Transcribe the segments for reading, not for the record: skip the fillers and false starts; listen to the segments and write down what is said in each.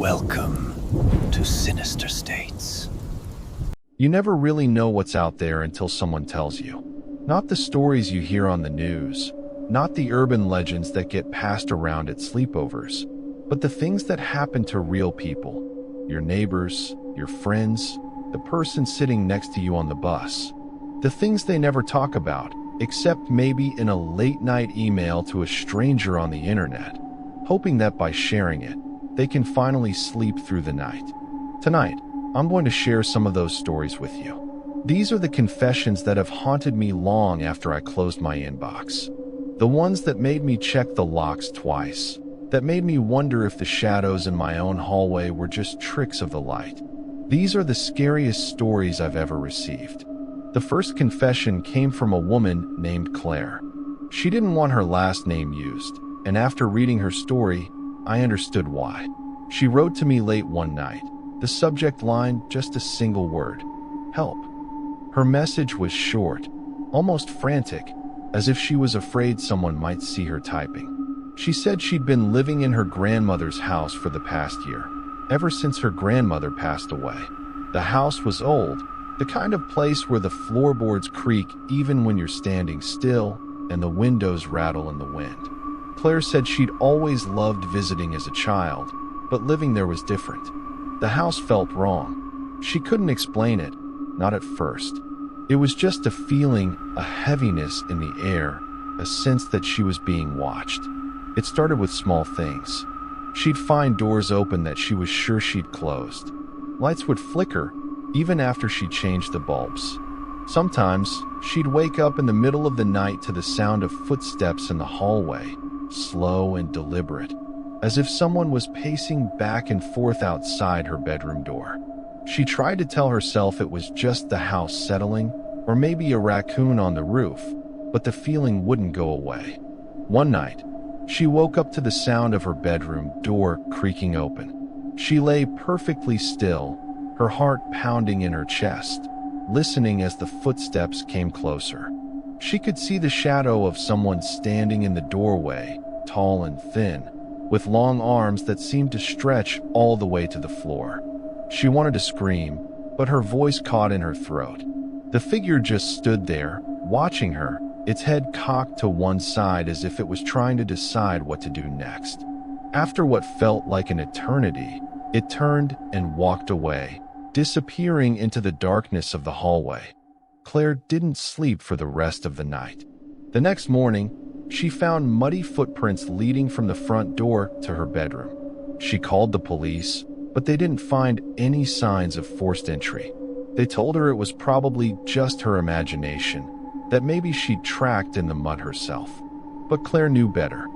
Welcome to Sinister States. You never really know what's out there until someone tells you. Not the stories you hear on the news, not the urban legends that get passed around at sleepovers, but the things that happen to real people. Your neighbors, your friends, the person sitting next to you on the bus. The things they never talk about, except maybe in a late-night email to a stranger on the internet, hoping that by sharing it, they can finally sleep through the night. Tonight, I'm going to share some of those stories with you. These are the confessions that have haunted me long after I closed my inbox. The ones that made me check the locks twice, that made me wonder if the shadows in my own hallway were just tricks of the light. These are the scariest stories I've ever received. The first confession came from a woman named Claire. She didn't want her last name used, and after reading her story, I understood why. She wrote to me late one night. The subject line, just a single word: help. Her message was short, almost frantic, as if she was afraid someone might see her typing. She said she'd been living in her grandmother's house for the past year, ever since her grandmother passed away. The house was old, the kind of place where the floorboards creak even when you're standing still, and the windows rattle in the wind. Claire said she'd always loved visiting as a child, but living there was different. The house felt wrong. She couldn't explain it, not at first. It was just a feeling, a heaviness in the air, a sense that she was being watched. It started with small things. She'd find doors open that she was sure she'd closed. Lights would flicker, even after she changed the bulbs. Sometimes, she'd wake up in the middle of the night to the sound of footsteps in the hallway, slow and deliberate, as if someone was pacing back and forth outside her bedroom door. She tried to tell herself it was just the house settling, or maybe a raccoon on the roof, but the feeling wouldn't go away. One night, she woke up to the sound of her bedroom door creaking open. She lay perfectly still, her heart pounding in her chest, listening as the footsteps came closer. She could see the shadow of someone standing in the doorway, tall and thin, with long arms that seemed to stretch all the way to the floor. She wanted to scream, but her voice caught in her throat. The figure just stood there, watching her, its head cocked to one side as if it was trying to decide what to do next. After what felt like an eternity, it turned and walked away, disappearing into the darkness of the hallway. Claire didn't sleep for the rest of the night. The next morning, she found muddy footprints leading from the front door to her bedroom. She called the police, but they didn't find any signs of forced entry. They told her it was probably just her imagination, that maybe she'd tracked in the mud herself. But Claire knew better.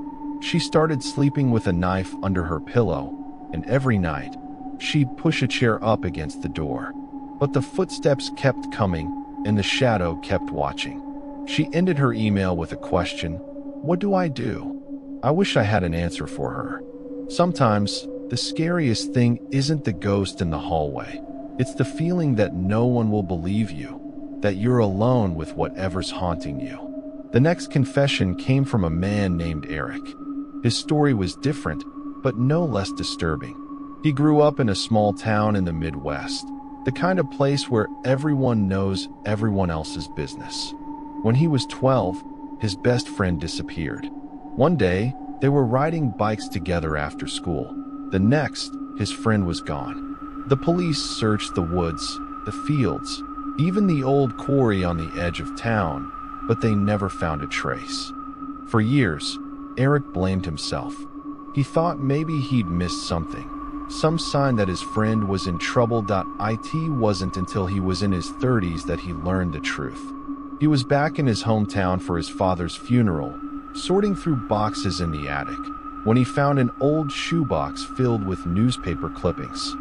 She started sleeping with a knife under her pillow, and every night, she'd push a chair up against the door. But the footsteps kept coming, and the shadow kept watching. She ended her email with a question: what do I do? I wish I had an answer for her. Sometimes, the scariest thing isn't the ghost in the hallway. It's the feeling that no one will believe you, that you're alone with whatever's haunting you. The next confession came from a man named Eric. His story was different, but no less disturbing. He grew up in a small town in the Midwest, the kind of place where everyone knows everyone else's business. When he was 12, his best friend disappeared. One day, they were riding bikes together after school. The next, his friend was gone. The police searched the woods, the fields, even the old quarry on the edge of town, but they never found a trace. For years, Eric blamed himself. He thought maybe he'd missed something, some sign that his friend was in trouble. It wasn't until he was in his 30s that he learned the truth. He was back in his hometown for his father's funeral, sorting through boxes in the attic, when he found an old shoebox filled with newspaper clippings.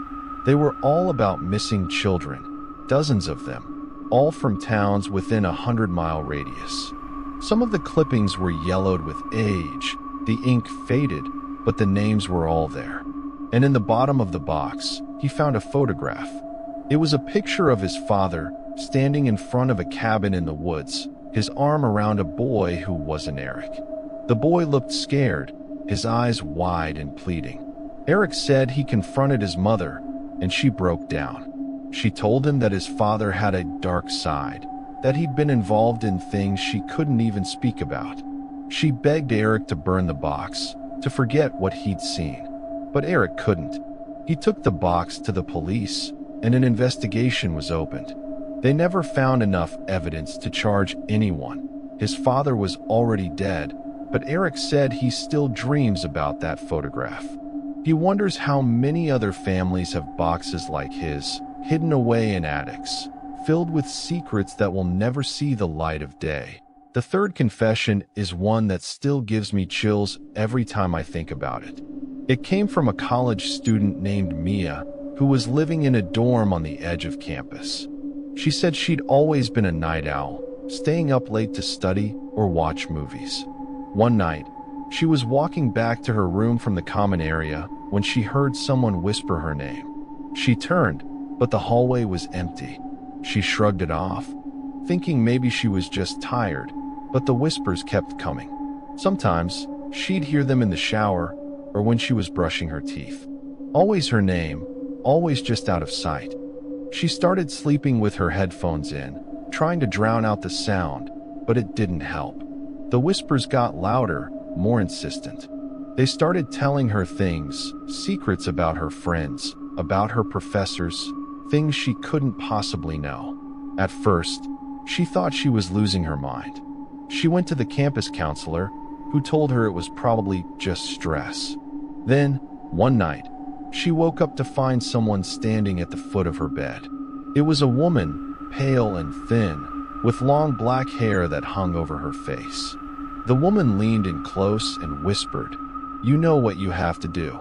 They were all about missing children, dozens of them, all from towns within a 100-mile radius. Some of the clippings were yellowed with age, the ink faded, but the names were all there. And in the bottom of the box, he found a photograph. It was a picture of his father, standing in front of a cabin in the woods, his arm around a boy who wasn't Eric. The boy looked scared, his eyes wide and pleading. Eric said he confronted his mother, and she broke down. She told him that his father had a dark side, that he'd been involved in things she couldn't even speak about. She begged Eric to burn the box, to forget what he'd seen. But Eric couldn't. He took the box to the police, and an investigation was opened. They never found enough evidence to charge anyone. His father was already dead, but Eric said he still dreams about that photograph. He wonders how many other families have boxes like his, hidden away in attics, filled with secrets that will never see the light of day. The third confession is one that still gives me chills every time I think about it. It came from a college student named Mia, who was living in a dorm on the edge of campus. She said she'd always been a night owl, staying up late to study or watch movies. One night, she was walking back to her room from the common area when she heard someone whisper her name. She turned, but the hallway was empty. She shrugged it off, thinking maybe she was just tired, but the whispers kept coming. Sometimes, she'd hear them in the shower or when she was brushing her teeth. Always her name, always just out of sight. She started sleeping with her headphones in, trying to drown out the sound, but it didn't help. The whispers got louder, more insistent. They started telling her things, secrets about her friends, about her professors, things she couldn't possibly know. At first, she thought she was losing her mind. She went to the campus counselor, who told her it was probably just stress. Then, one night, she woke up to find someone standing at the foot of her bed. It was a woman, pale and thin, with long black hair that hung over her face. The woman leaned in close and whispered, "You know what you have to do."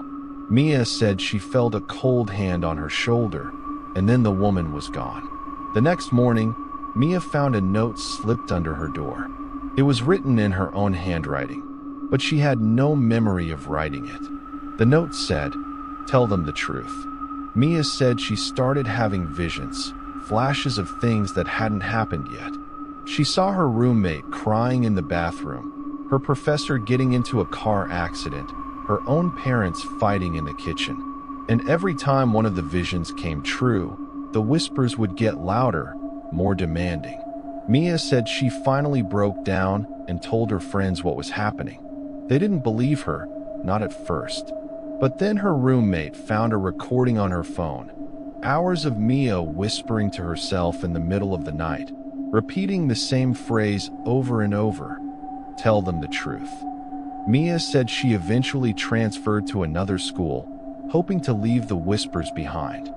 Mia said she felt a cold hand on her shoulder, and then the woman was gone. The next morning, Mia found a note slipped under her door. It was written in her own handwriting, but she had no memory of writing it. The note said, "Tell them the truth." Mia said she started having visions, flashes of things that hadn't happened yet. She saw her roommate crying in the bathroom, her professor getting into a car accident, her own parents fighting in the kitchen. And every time one of the visions came true, the whispers would get louder, more demanding. Mia said she finally broke down and told her friends what was happening. They didn't believe her, not at first. But then her roommate found a recording on her phone, hours of Mia whispering to herself in the middle of the night, repeating the same phrase over and over, "Tell them the truth." Mia said she eventually transferred to another school, hoping to leave the whispers behind.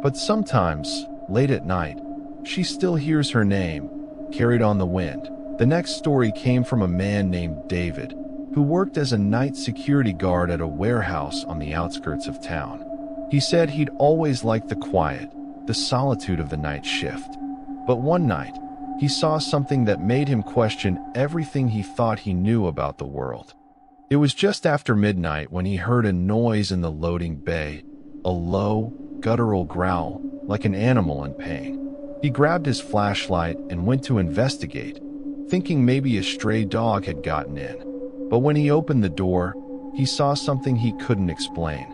But sometimes, late at night, she still hears her name, carried on the wind. The next story came from a man named David, who worked as a night security guard at a warehouse on the outskirts of town. He said he'd always liked the quiet, the solitude of the night shift. But one night, he saw something that made him question everything he thought he knew about the world. It was just after midnight when he heard a noise in the loading bay, a low, guttural growl, like an animal in pain. He grabbed his flashlight and went to investigate, thinking maybe a stray dog had gotten in. But when he opened the door, he saw something he couldn't explain.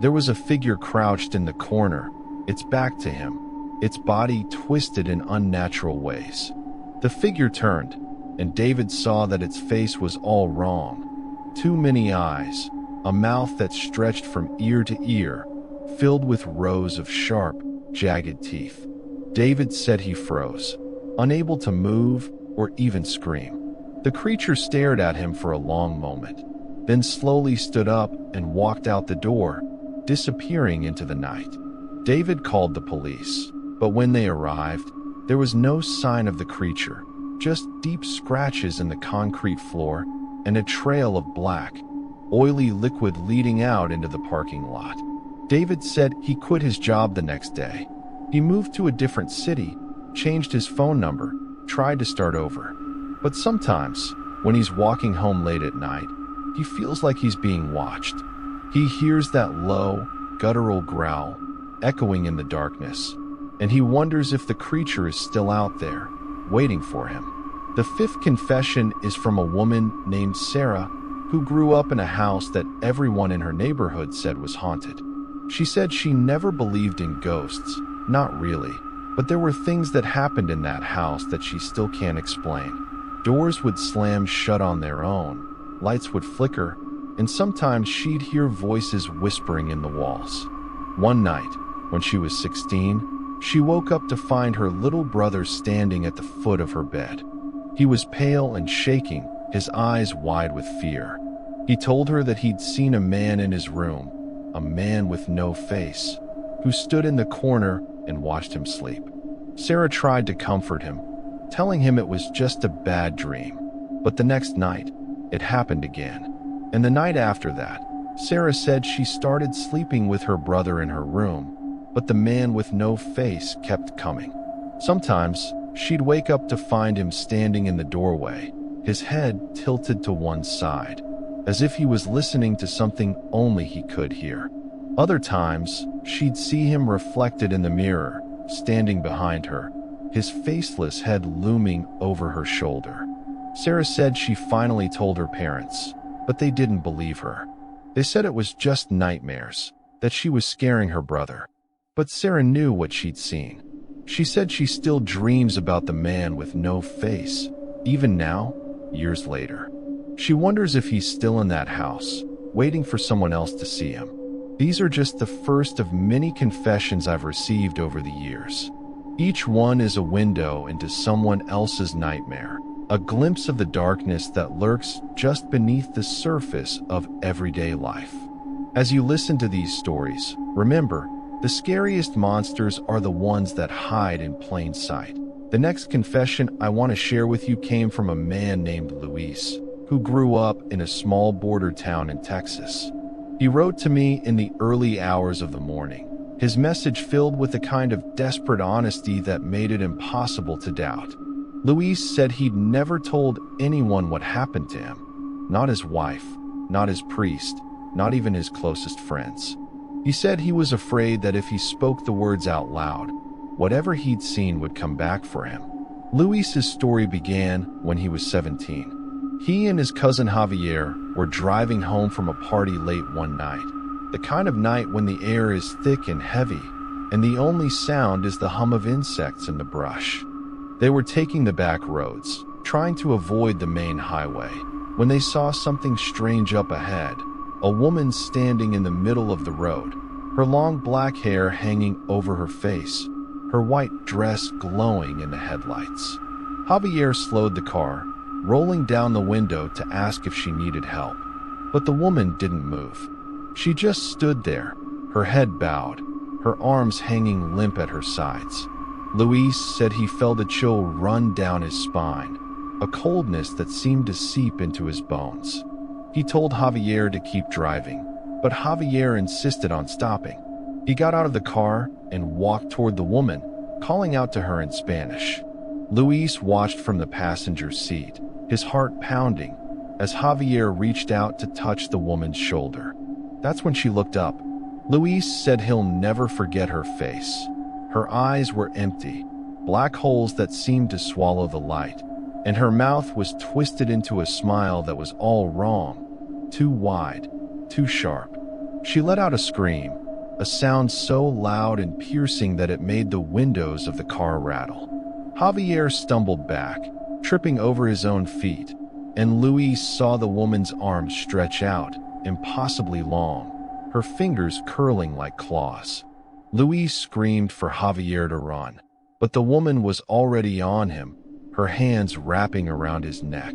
There was a figure crouched in the corner, its back to him, its body twisted in unnatural ways. The figure turned, and David saw that its face was all wrong. Too many eyes, a mouth that stretched from ear to ear, filled with rows of sharp, jagged teeth. David said he froze, unable to move or even scream. The creature stared at him for a long moment, then slowly stood up and walked out the door, disappearing into the night. David called the police, but when they arrived, there was no sign of the creature, just deep scratches in the concrete floor and a trail of black, oily liquid leading out into the parking lot. David said he quit his job the next day. He moved to a different city, changed his phone number, tried to start over. But sometimes, when he's walking home late at night, he feels like he's being watched. He hears that low, guttural growl, echoing in the darkness, and he wonders if the creature is still out there, waiting for him. The fifth confession is from a woman named Sarah, who grew up in a house that everyone in her neighborhood said was haunted. She said she never believed in ghosts, not really, but there were things that happened in that house that she still can't explain. Doors would slam shut on their own, lights would flicker, and sometimes she'd hear voices whispering in the walls. One night, when she was 16, she woke up to find her little brother standing at the foot of her bed. He was pale and shaking, his eyes wide with fear. He told her that he'd seen a man in his room, a man with no face, who stood in the corner and watched him sleep. Sarah tried to comfort him, telling him it was just a bad dream. But the next night, it happened again. And the night after that, Sarah said she started sleeping with her brother in her room, but the man with no face kept coming. Sometimes, she'd wake up to find him standing in the doorway, his head tilted to one side, as if he was listening to something only he could hear. Other times, she'd see him reflected in the mirror, standing behind her, his faceless head looming over her shoulder. Sarah said she finally told her parents, but they didn't believe her. They said it was just nightmares, that she was scaring her brother. But Sarah knew what she'd seen. She said she still dreams about the man with no face, even now, years later. She wonders if he's still in that house, waiting for someone else to see him. These are just the first of many confessions I've received over the years. Each one is a window into someone else's nightmare, a glimpse of the darkness that lurks just beneath the surface of everyday life. As you listen to these stories, remember, the scariest monsters are the ones that hide in plain sight. The next confession I want to share with you came from a man named Luis, who grew up in a small border town in Texas. He wrote to me in the early hours of the morning, his message filled with a kind of desperate honesty that made it impossible to doubt. Luis said he'd never told anyone what happened to him, not his wife, not his priest, not even his closest friends. He said he was afraid that if he spoke the words out loud, whatever he'd seen would come back for him. Luis's story began when he was 17. He and his cousin Javier were driving home from a party late one night, the kind of night when the air is thick and heavy, and the only sound is the hum of insects in the brush. They were taking the back roads, trying to avoid the main highway, when they saw something strange up ahead, a woman standing in the middle of the road, her long black hair hanging over her face, her white dress glowing in the headlights. Javier slowed the car, rolling down the window to ask if she needed help. But the woman didn't move. She just stood there, her head bowed, her arms hanging limp at her sides. Luis said he felt a chill run down his spine, a coldness that seemed to seep into his bones. He told Javier to keep driving, but Javier insisted on stopping. He got out of the car and walked toward the woman, calling out to her in Spanish. Luis watched from the passenger seat, his heart pounding, as Javier reached out to touch the woman's shoulder. That's when she looked up. Luis said he'll never forget her face. Her eyes were empty, black holes that seemed to swallow the light, and her mouth was twisted into a smile that was all wrong, too wide, too sharp. She let out a scream, a sound so loud and piercing that it made the windows of the car rattle. Javier stumbled back, tripping over his own feet, and Luis saw the woman's arms stretch out, impossibly long, her fingers curling like claws. Luis screamed for Javier to run, but the woman was already on him, her hands wrapping around his neck.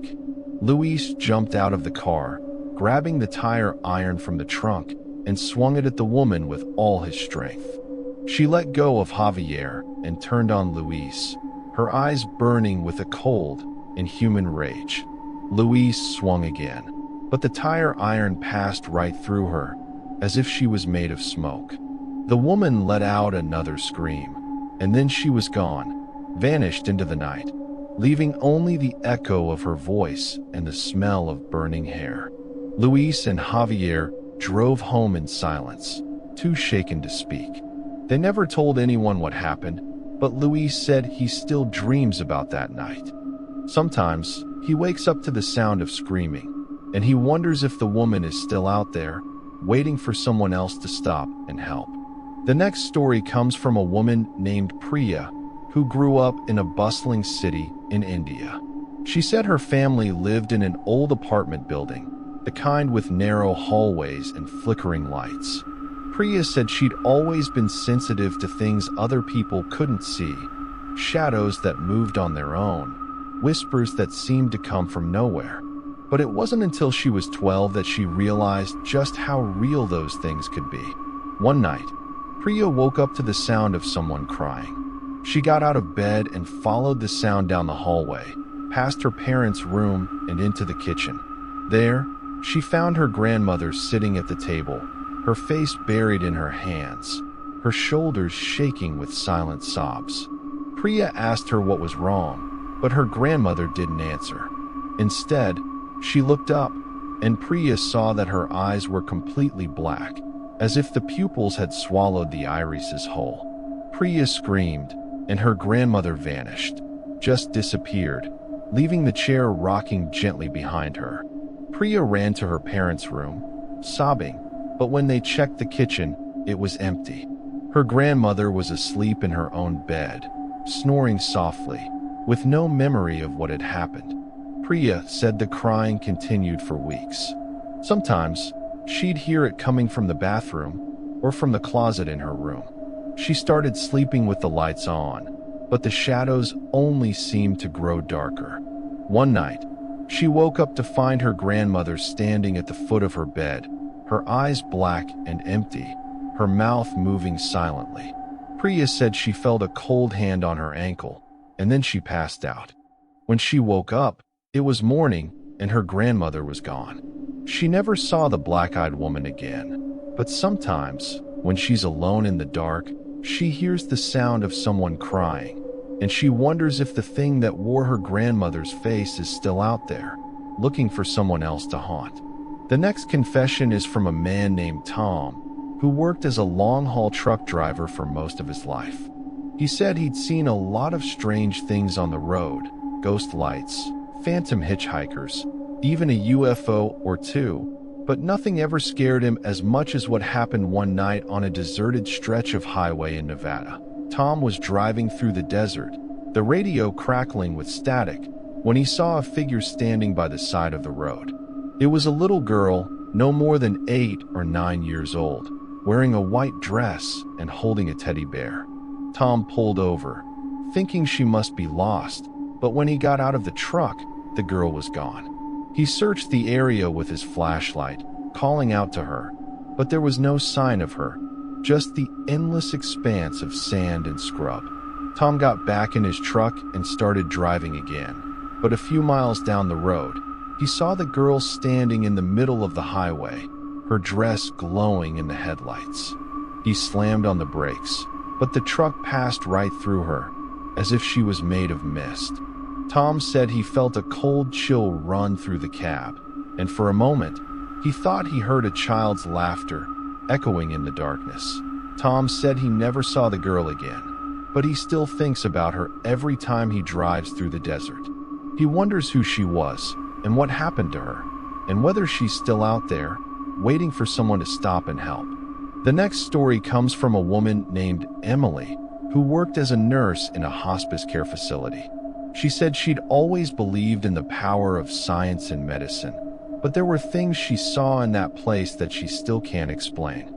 Luis jumped out of the car, grabbing the tire iron from the trunk, and swung it at the woman with all his strength. She let go of Javier and turned on Luis, her eyes burning with a cold, inhuman rage. Luis swung again, but the tire iron passed right through her, as if she was made of smoke. The woman let out another scream, and then she was gone, vanished into the night, leaving only the echo of her voice and the smell of burning hair. Luis and Javier drove home in silence, too shaken to speak. They never told anyone what happened, but Luis said he still dreams about that night. Sometimes, he wakes up to the sound of screaming, and he wonders if the woman is still out there, waiting for someone else to stop and help. The next story comes from a woman named Priya, who grew up in a bustling city in India. She said her family lived in an old apartment building, the kind with narrow hallways and flickering lights. Priya said she'd always been sensitive to things other people couldn't see, shadows that moved on their own, whispers that seemed to come from nowhere. But it wasn't until she was 12 that she realized just how real those things could be. One night, Priya woke up to the sound of someone crying. She got out of bed and followed the sound down the hallway, past her parents' room and into the kitchen. There, she found her grandmother sitting at the table, her face buried in her hands, her shoulders shaking with silent sobs. Priya asked her what was wrong, but her grandmother didn't answer. Instead, she looked up, and Priya saw that her eyes were completely black, as if the pupils had swallowed the irises whole. Priya screamed, and her grandmother vanished, just disappeared, leaving the chair rocking gently behind her. Priya ran to her parents' room, sobbing, but when they checked the kitchen, it was empty. Her grandmother was asleep in her own bed, snoring softly, with no memory of what had happened. Priya said the crying continued for weeks. Sometimes, she'd hear it coming from the bathroom or from the closet in her room. She started sleeping with the lights on, but the shadows only seemed to grow darker. One night, she woke up to find her grandmother standing at the foot of her bed, her eyes black and empty, her mouth moving silently. Priya said she felt a cold hand on her ankle, and then she passed out. When she woke up, it was morning, and her grandmother was gone. She never saw the black-eyed woman again, but sometimes, when she's alone in the dark, she hears the sound of someone crying, and she wonders if the thing that wore her grandmother's face is still out there, looking for someone else to haunt. The next confession is from a man named Tom, who worked as a long-haul truck driver for most of his life. He said he'd seen a lot of strange things on the road, ghost lights, phantom hitchhikers, even a UFO or two, but nothing ever scared him as much as what happened one night on a deserted stretch of highway in Nevada. Tom was driving through the desert, the radio crackling with static, when he saw a figure standing by the side of the road. It was a little girl, no more than 8 or 9 years old, wearing a white dress and holding a teddy bear. Tom pulled over, thinking she must be lost, but when he got out of the truck, the girl was gone. He searched the area with his flashlight, calling out to her, but there was no sign of her, just the endless expanse of sand and scrub. Tom got back in his truck and started driving again, but a few miles down the road, he saw the girl standing in the middle of the highway, her dress glowing in the headlights. He slammed on the brakes, but the truck passed right through her, as if she was made of mist. Tom said he felt a cold chill run through the cab, and for a moment, he thought he heard a child's laughter echoing in the darkness. Tom said he never saw the girl again, but he still thinks about her every time he drives through the desert. He wonders who she was, and what happened to her, and whether she's still out there, waiting for someone to stop and help. The next story comes from a woman named Emily, who worked as a nurse in a hospice care facility. She said she'd always believed in the power of science and medicine, but there were things she saw in that place that she still can't explain.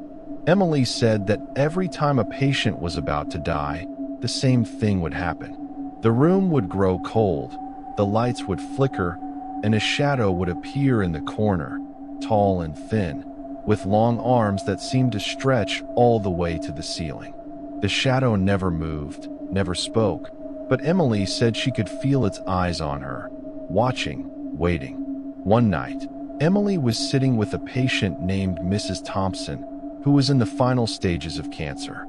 Emily said that every time a patient was about to die, the same thing would happen. The room would grow cold, the lights would flicker, and a shadow would appear in the corner, tall and thin, with long arms that seemed to stretch all the way to the ceiling. The shadow never moved, never spoke, but Emily said she could feel its eyes on her, watching, waiting. One night, Emily was sitting with a patient named Mrs. Thompson, who was in the final stages of cancer.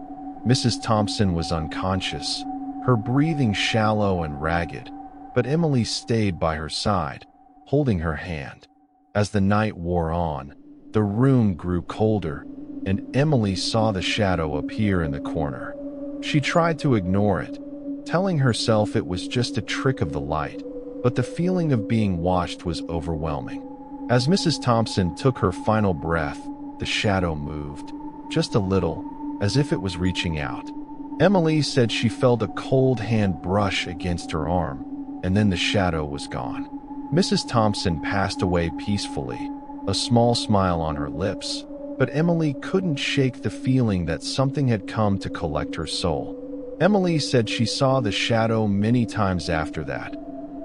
Mrs. Thompson was unconscious, her breathing shallow and ragged, but Emily stayed by her side, holding her hand. As the night wore on, the room grew colder, and Emily saw the shadow appear in the corner. She tried to ignore it, telling herself it was just a trick of the light, but the feeling of being watched was overwhelming. As Mrs. Thompson took her final breath, the shadow moved, just a little, as if it was reaching out. Emily said she felt a cold hand brush against her arm, and then the shadow was gone. Mrs. Thompson passed away peacefully, a small smile on her lips, but Emily couldn't shake the feeling that something had come to collect her soul. Emily said she saw the shadow many times after that,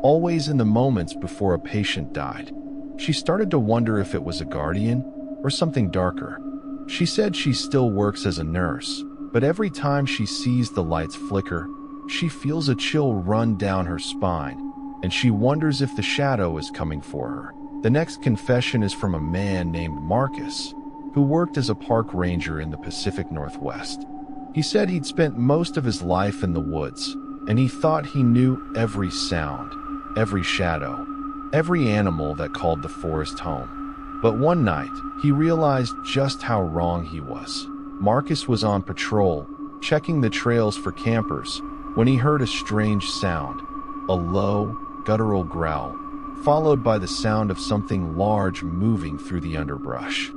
always in the moments before a patient died. She started to wonder if it was a guardian or something darker. She said she still works as a nurse, but every time she sees the lights flicker, she feels a chill run down her spine, and she wonders if the shadow is coming for her. The next confession is from a man named Marcus, who worked as a park ranger in the Pacific Northwest. He said he'd spent most of his life in the woods, and he thought he knew every sound, every shadow, every animal that called the forest home. But one night, he realized just how wrong he was. Marcus was on patrol, checking the trails for campers, when he heard a strange sound, a low, guttural growl, followed by the sound of something large moving through the underbrush.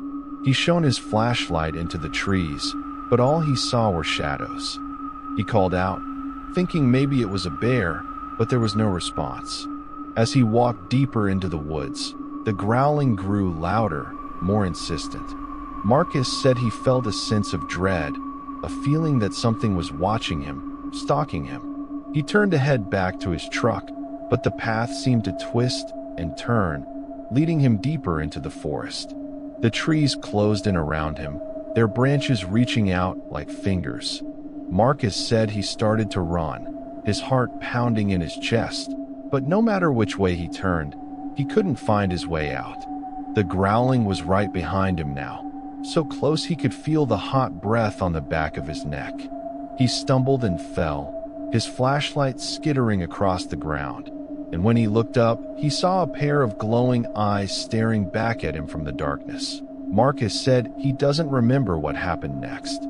He shone his flashlight into the trees, but all he saw were shadows. He called out, thinking maybe it was a bear, but there was no response. As he walked deeper into the woods, the growling grew louder, more insistent. Marcus said he felt a sense of dread, a feeling that something was watching him, stalking him. He turned to head back to his truck, but the path seemed to twist and turn, leading him deeper into the forest. The trees closed in around him, their branches reaching out like fingers. Marcus said he started to run, his heart pounding in his chest, but no matter which way he turned, he couldn't find his way out. The growling was right behind him now, so close he could feel the hot breath on the back of his neck. He stumbled and fell, his flashlight skittering across the ground, and when he looked up, he saw a pair of glowing eyes staring back at him from the darkness. Marcus said he doesn't remember what happened next.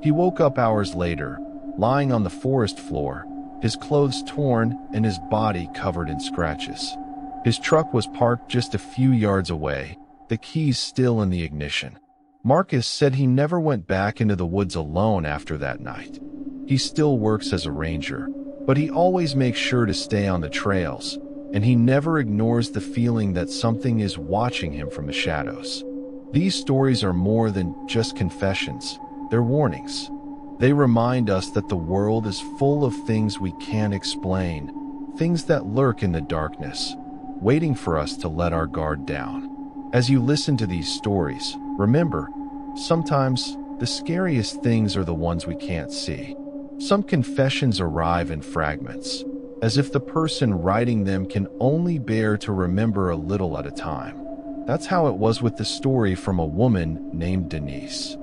He woke up hours later, lying on the forest floor, his clothes torn and his body covered in scratches. His truck was parked just a few yards away, the keys still in the ignition. Marcus said he never went back into the woods alone after that night. He still works as a ranger, but he always makes sure to stay on the trails, and he never ignores the feeling that something is watching him from the shadows. These stories are more than just confessions, they're warnings. They remind us that the world is full of things we can't explain, things that lurk in the darkness, waiting for us to let our guard down. As you listen to these stories, remember, sometimes the scariest things are the ones we can't see. Some confessions arrive in fragments, as if the person writing them can only bear to remember a little at a time. That's how it was with the story from a woman named Denise.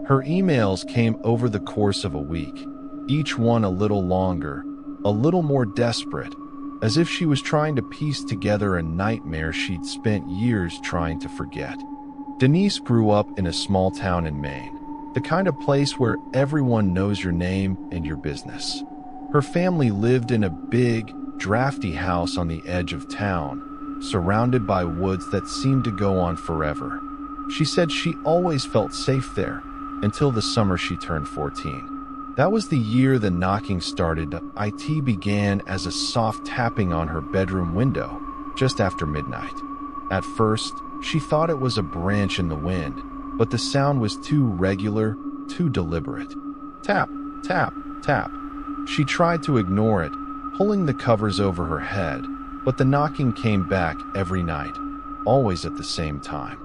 Her emails came over the course of a week, each one a little longer, a little more desperate, as if she was trying to piece together a nightmare she'd spent years trying to forget. Denise grew up in a small town in Maine, the kind of place where everyone knows your name and your business. Her family lived in a big, drafty house on the edge of town, surrounded by woods that seemed to go on forever. She said she always felt safe there, until the summer she turned 14. That was the year the knocking started. It began as a soft tapping on her bedroom window, just after midnight. At first, she thought it was a branch in the wind, but the sound was too regular, too deliberate. Tap, tap, tap. She tried to ignore it, pulling the covers over her head, but the knocking came back every night, always at the same time.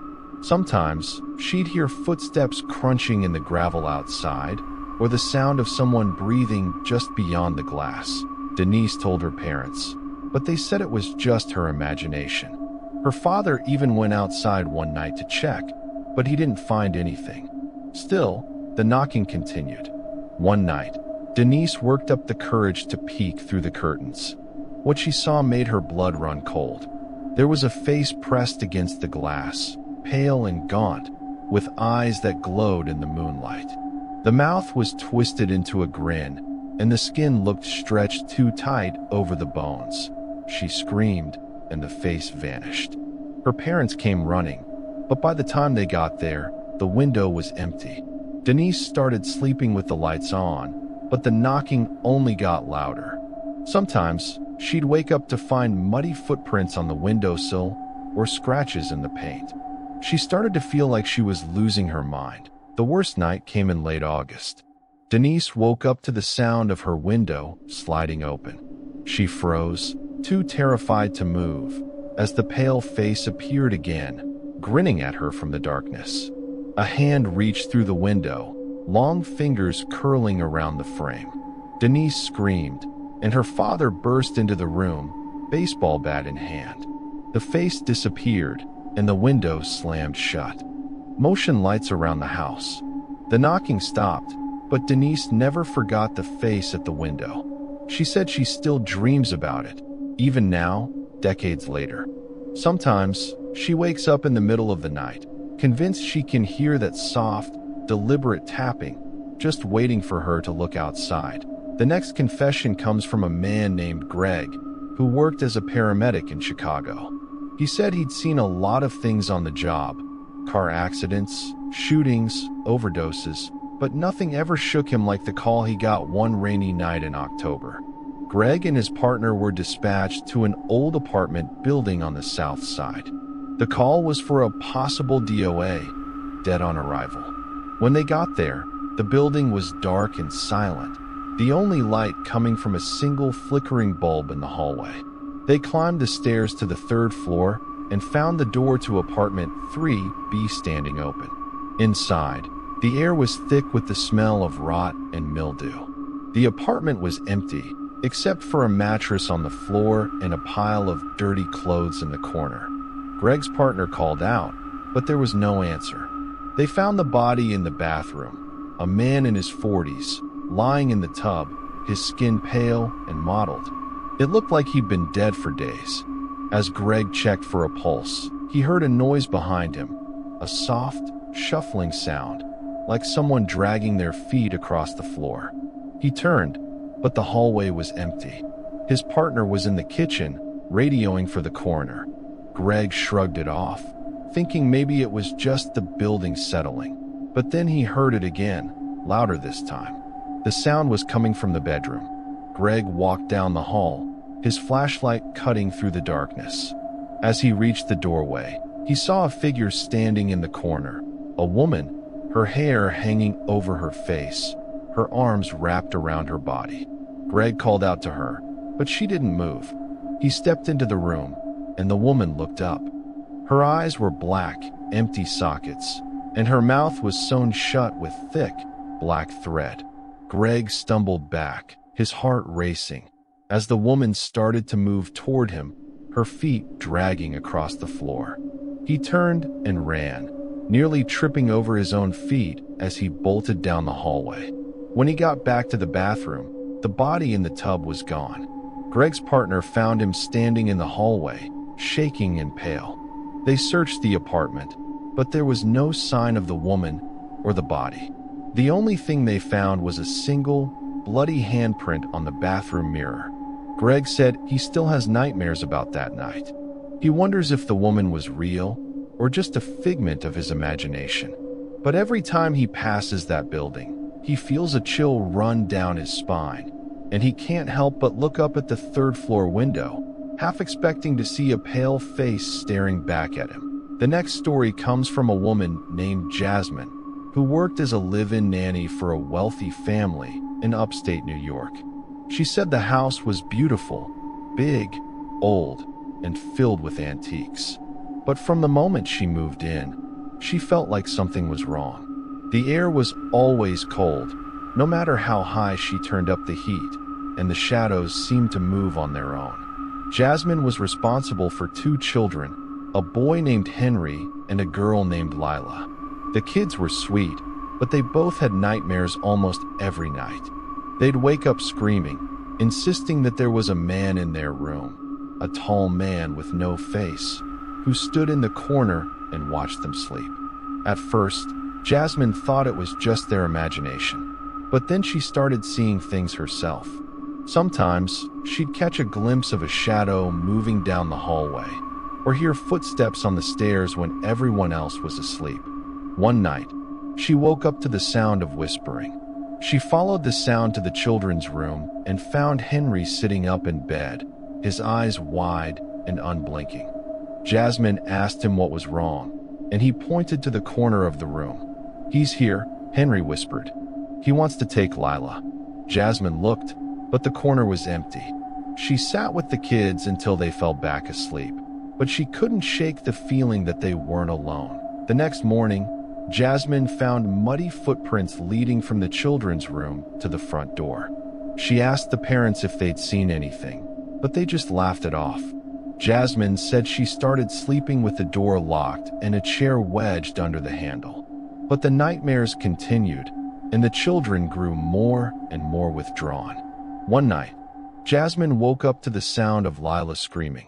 Sometimes, she'd hear footsteps crunching in the gravel outside, or the sound of someone breathing just beyond the glass. Denise told her parents, but they said it was just her imagination. Her father even went outside one night to check, but he didn't find anything. Still, the knocking continued. One night, Denise worked up the courage to peek through the curtains. What she saw made her blood run cold. There was a face pressed against the glass, pale and gaunt, with eyes that glowed in the moonlight. The mouth was twisted into a grin, and the skin looked stretched too tight over the bones. She screamed, and the face vanished. Her parents came running, but by the time they got there, the window was empty. Denise started sleeping with the lights on, but the knocking only got louder. Sometimes, she'd wake up to find muddy footprints on the windowsill or scratches in the paint. She started to feel like she was losing her mind. The worst night came in late August. Denise woke up to the sound of her window sliding open. She froze, too terrified to move, as the pale face appeared again, grinning at her from the darkness. A hand reached through the window, long fingers curling around the frame. Denise screamed, and her father burst into the room, baseball bat in hand. The face disappeared, and the window slammed shut. Motion lights around the house. The knocking stopped, but Denise never forgot the face at the window. She said she still dreams about it, even now, decades later. Sometimes, she wakes up in the middle of the night, convinced she can hear that soft, deliberate tapping, just waiting for her to look outside. The next confession comes from a man named Greg, who worked as a paramedic in Chicago. He said he'd seen a lot of things on the job: car accidents, shootings, overdoses, but nothing ever shook him like the call he got one rainy night in October. Greg and his partner were dispatched to an old apartment building on the south side. The call was for a possible DOA, dead on arrival. When they got there, the building was dark and silent, the only light coming from a single flickering bulb in the hallway. They climbed the stairs to the third floor and found the door to apartment 3B standing open. Inside, the air was thick with the smell of rot and mildew. The apartment was empty, except for a mattress on the floor and a pile of dirty clothes in the corner. Greg's partner called out, but there was no answer. They found the body in the bathroom, a man in his 40s, lying in the tub, his skin pale and mottled. It looked like he'd been dead for days. As Greg checked for a pulse, he heard a noise behind him, a soft, shuffling sound, like someone dragging their feet across the floor. He turned, but the hallway was empty. His partner was in the kitchen, radioing for the coroner. Greg shrugged it off, thinking maybe it was just the building settling. But then he heard it again, louder this time. The sound was coming from the bedroom. Greg walked down the hall, his flashlight cutting through the darkness. As he reached the doorway, he saw a figure standing in the corner. A woman, her hair hanging over her face, her arms wrapped around her body. Greg called out to her, but she didn't move. He stepped into the room, and the woman looked up. Her eyes were black, empty sockets, and her mouth was sewn shut with thick, black thread. Greg stumbled back, his heart racing, as the woman started to move toward him, her feet dragging across the floor. He turned and ran, nearly tripping over his own feet as he bolted down the hallway. When he got back to the bathroom, the body in the tub was gone. Greg's partner found him standing in the hallway, shaking and pale. They searched the apartment, but there was no sign of the woman or the body. The only thing they found was a single, bloody handprint on the bathroom mirror. Greg said he still has nightmares about that night. He wonders if the woman was real or just a figment of his imagination. But every time he passes that building, he feels a chill run down his spine, and he can't help but look up at the third-floor window, half expecting to see a pale face staring back at him. The next story comes from a woman named Jasmine, who worked as a live-in nanny for a wealthy family in upstate New York. She said the house was beautiful, big, old, and filled with antiques. But from the moment she moved in, she felt like something was wrong. The air was always cold, no matter how high she turned up the heat, and the shadows seemed to move on their own. Jasmine was responsible for 2 children, a boy named Henry and a girl named Lila. The kids were sweet, but they both had nightmares almost every night. They'd wake up screaming, insisting that there was a man in their room, a tall man with no face, who stood in the corner and watched them sleep. At first, Jasmine thought it was just their imagination, but then she started seeing things herself. Sometimes, she'd catch a glimpse of a shadow moving down the hallway, or hear footsteps on the stairs when everyone else was asleep. One night, she woke up to the sound of whispering. She followed the sound to the children's room and found Henry sitting up in bed, his eyes wide and unblinking. Jasmine asked him what was wrong, and he pointed to the corner of the room. "He's here," Henry whispered. "He wants to take Lila." Jasmine looked, but the corner was empty. She sat with the kids until they fell back asleep, but she couldn't shake the feeling that they weren't alone. The next morning, Jasmine found muddy footprints leading from the children's room to the front door. She asked the parents if they'd seen anything, but they just laughed it off. Jasmine said she started sleeping with the door locked and a chair wedged under the handle. But the nightmares continued, and the children grew more and more withdrawn. One night, Jasmine woke up to the sound of Lila screaming.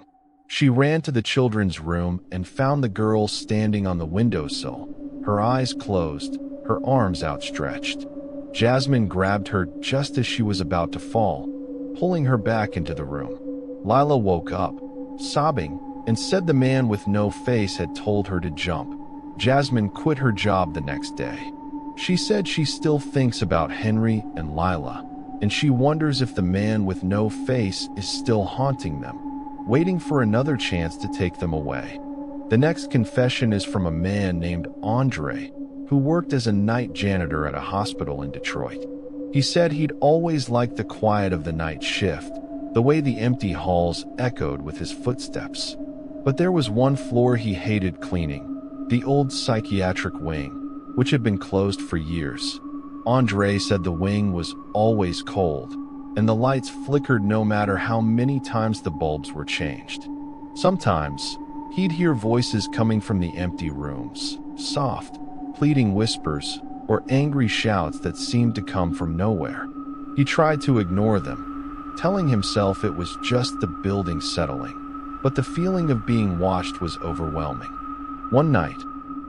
She ran to the children's room and found the girl standing on the windowsill, her eyes closed, her arms outstretched. Jasmine grabbed her just as she was about to fall, pulling her back into the room. Lila woke up, sobbing, and said the man with no face had told her to jump. Jasmine quit her job the next day. She said she still thinks about Henry and Lila, and she wonders if the man with no face is still haunting them, waiting for another chance to take them away. The next confession is from a man named Andre, who worked as a night janitor at a hospital in Detroit. He said he'd always liked the quiet of the night shift, the way the empty halls echoed with his footsteps. But there was one floor he hated cleaning, the old psychiatric wing, which had been closed for years. Andre said the wing was always cold, and the lights flickered no matter how many times the bulbs were changed. Sometimes, he'd hear voices coming from the empty rooms, soft, pleading whispers, or angry shouts that seemed to come from nowhere. He tried to ignore them, telling himself it was just the building settling, but the feeling of being watched was overwhelming. One night,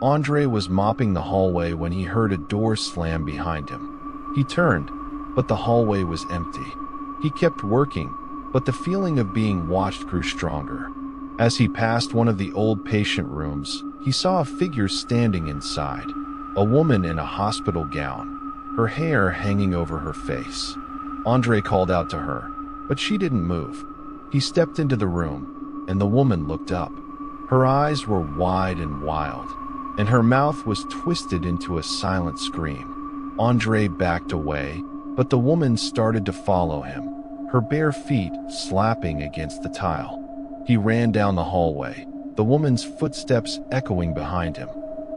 Andre was mopping the hallway when he heard a door slam behind him. He turned, but the hallway was empty. He kept working, but the feeling of being watched grew stronger. As he passed one of the old patient rooms, he saw a figure standing inside, a woman in a hospital gown, her hair hanging over her face. Andre called out to her, but she didn't move. He stepped into the room, and the woman looked up. Her eyes were wide and wild, and her mouth was twisted into a silent scream. Andre backed away, but the woman started to follow him, her bare feet slapping against the tile. He ran down the hallway, the woman's footsteps echoing behind him.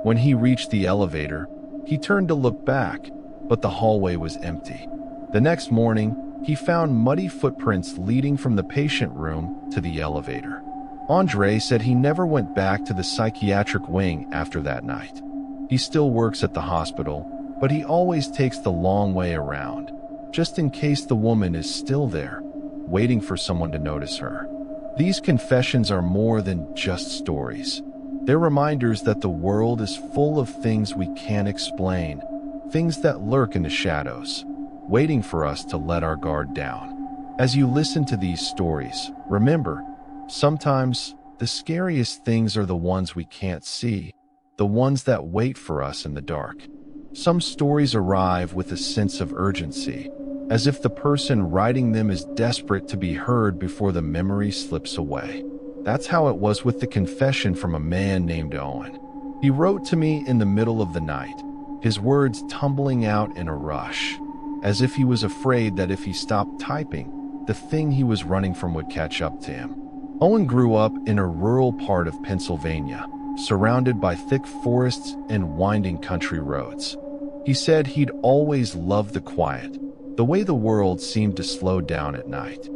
When he reached the elevator, he turned to look back, but the hallway was empty. The next morning, he found muddy footprints leading from the patient room to the elevator. Andre said he never went back to the psychiatric wing after that night. He still works at the hospital, but he always takes the long way around, just in case the woman is still there, waiting for someone to notice her. These confessions are more than just stories. They're reminders that the world is full of things we can't explain, things that lurk in the shadows, waiting for us to let our guard down. As you listen to these stories, remember, sometimes the scariest things are the ones we can't see, the ones that wait for us in the dark. Some stories arrive with a sense of urgency, as if the person writing them is desperate to be heard before the memory slips away. That's how it was with the confession from a man named Owen. He wrote to me in the middle of the night, his words tumbling out in a rush, as if he was afraid that if he stopped typing, the thing he was running from would catch up to him. Owen grew up in a rural part of Pennsylvania, surrounded by thick forests and winding country roads. He said he'd always loved the quiet, the way the world seemed to slow down at night.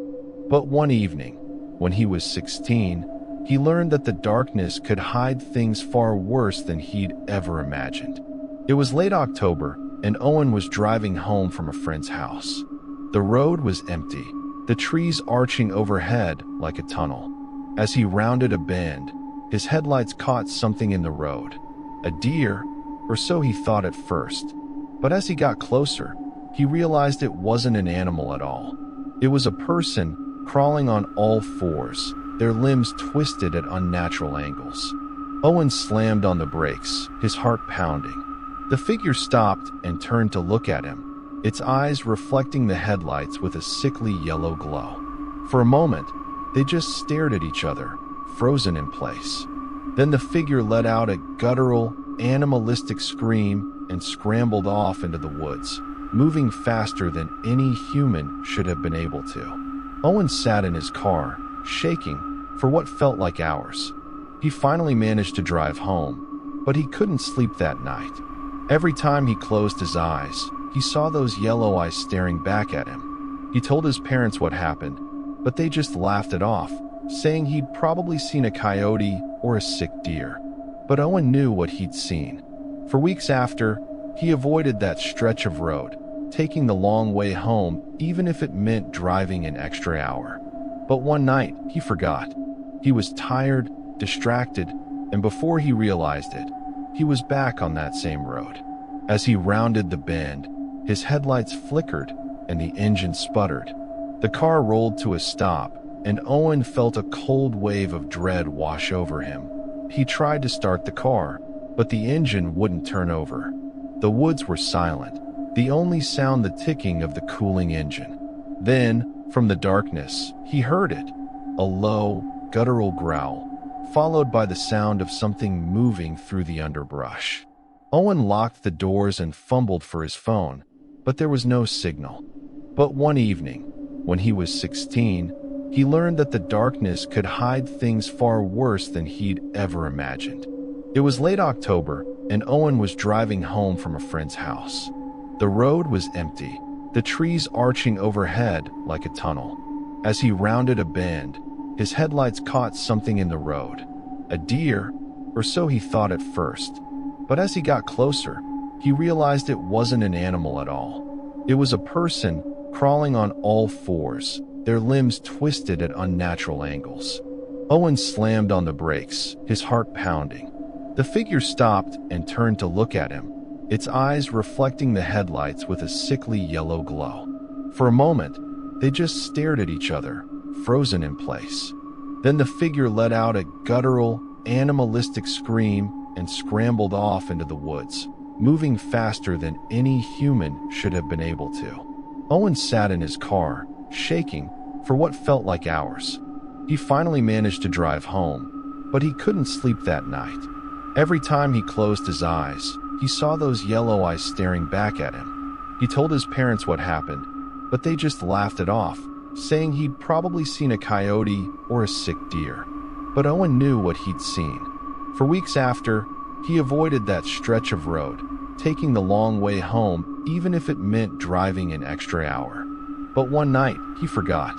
But one evening, when he was 16, he learned that the darkness could hide things far worse than he'd ever imagined. It was late October, and Owen was driving home from a friend's house. The road was empty, the trees arching overhead like a tunnel. As he rounded a bend, his headlights caught something in the road. A deer, or so he thought at first. But as he got closer, he realized it wasn't an animal at all. It was a person crawling on all fours, their limbs twisted at unnatural angles. Owen slammed on the brakes, his heart pounding. The figure stopped and turned to look at him, its eyes reflecting the headlights with a sickly yellow glow. For a moment, they just stared at each other, frozen in place. Then the figure let out a guttural, animalistic scream and scrambled off into the woods, moving faster than any human should have been able to. Owen sat in his car, shaking, for what felt like hours. He finally managed to drive home, but he couldn't sleep that night. Every time he closed his eyes, he saw those yellow eyes staring back at him. He told his parents what happened, but they just laughed it off, saying he'd probably seen a coyote or a sick deer. But Owen knew what he'd seen. For weeks after, he avoided that stretch of road, taking the long way home even if it meant driving an extra hour. But one night, he forgot. He was tired, distracted, and before he realized it, he was back on that same road. As he rounded the bend, his headlights flickered and the engine sputtered. The car rolled to a stop, and Owen felt a cold wave of dread wash over him. He tried to start the car, but the engine wouldn't turn over. The woods were silent, the only sound the ticking of the cooling engine. Then, from the darkness, he heard it, a low, guttural growl, followed by the sound of something moving through the underbrush. Owen locked the doors and fumbled for his phone, but there was no signal. But one evening, when he was 16, he learned that the darkness could hide things far worse than he'd ever imagined. It was late October, and Owen was driving home from a friend's house. The road was empty, the trees arching overhead like a tunnel. As he rounded a bend, his headlights caught something in the road. A deer, or so he thought at first. But as he got closer, he realized it wasn't an animal at all. It was a person crawling on all fours, their limbs twisted at unnatural angles. Owen slammed on the brakes, his heart pounding. The figure stopped and turned to look at him, its eyes reflecting the headlights with a sickly yellow glow. For a moment, they just stared at each other, frozen in place. Then the figure let out a guttural, animalistic scream and scrambled off into the woods, moving faster than any human should have been able to. Owen sat in his car, shaking, for what felt like hours. He finally managed to drive home, but he couldn't sleep that night. Every time he closed his eyes, he saw those yellow eyes staring back at him. He told his parents what happened, but they just laughed it off, saying he'd probably seen a coyote or a sick deer. But Owen knew what he'd seen. For weeks after, he avoided that stretch of road, taking the long way home even if it meant driving an extra hour. But one night, he forgot.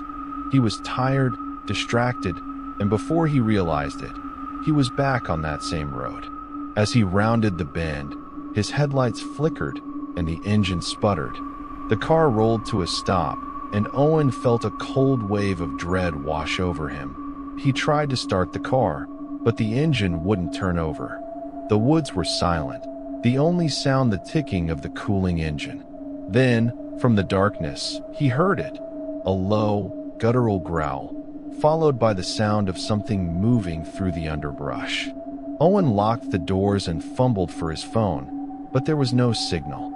He was tired, distracted, and before he realized it, he was back on that same road. As he rounded the bend, his headlights flickered and the engine sputtered. The car rolled to a stop, and Owen felt a cold wave of dread wash over him. He tried to start the car, but the engine wouldn't turn over. The woods were silent, the only sound the ticking of the cooling engine. Then, from the darkness, he heard it, a low, guttural growl, followed by the sound of something moving through the underbrush. Owen locked the doors and fumbled for his phone, but there was no signal.